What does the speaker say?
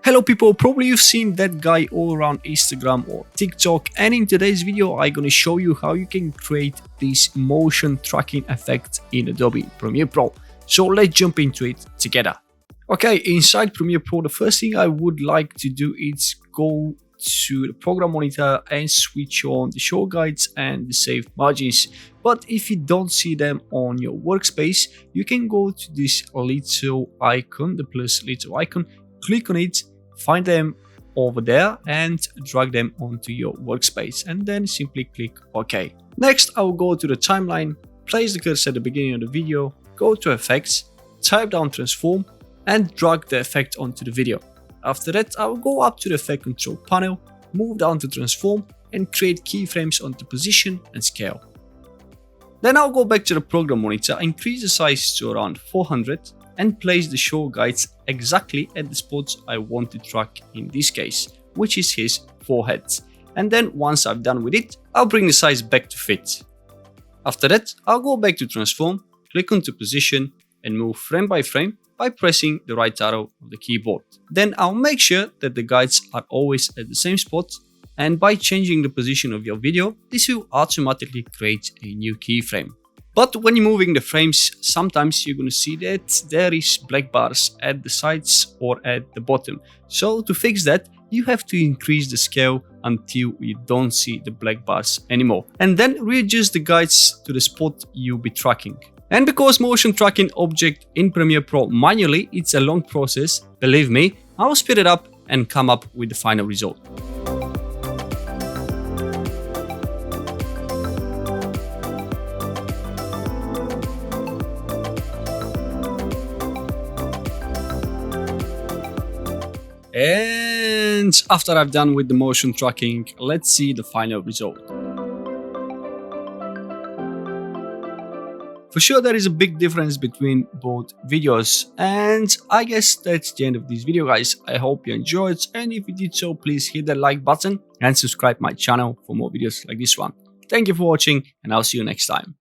Hello people, probably you've seen that guy all around Instagram or TikTok, and in today's video I'm gonna show you how you can create this motion tracking effect in Adobe Premiere Pro. So let's jump into it together. Okay, inside Premiere Pro, the first thing I would like to do is go to the program monitor and switch on the show guides and the save margins. But if you don't see them on your workspace, you can go to this little icon, the plus little icon, click on it, find them over there and drag them onto your workspace, and then simply click OK. Next, I'll go to the timeline, place the cursor at the beginning of the video, go to effects, type down transform and drag the effect onto the video. After that, I'll go up to the effect control panel, move down to transform and create keyframes onto position and scale. Then I'll go back to the program monitor, increase the size to around 400 and place the show guides exactly at the spots I want to track in this case, which is his forehead. And then once I've done with it, I'll bring the size back to fit. After that, I'll go back to transform, click onto position and move frame by frame by pressing the right arrow of the keyboard. Then I'll make sure that the guides are always at the same spot, and by changing the position of your video, this will automatically create a new keyframe. But when you're moving the frames, sometimes you're going to see that there is black bars at the sides or at the bottom. So to fix that, you have to increase the scale until you don't see the black bars anymore. And then readjust the guides to the spot you'll be tracking. And because motion tracking object in Premiere Pro manually, it's a long process, believe me, I'll speed it up and come up with the final result. And after I've done with the motion tracking, let's see the final result. For sure, there is a big difference between both videos, and I guess that's the end of this video, guys. I hope you enjoyed, and if you did so, please hit the like button and subscribe my channel for more videos like this one. Thank you for watching, and I'll see you next time.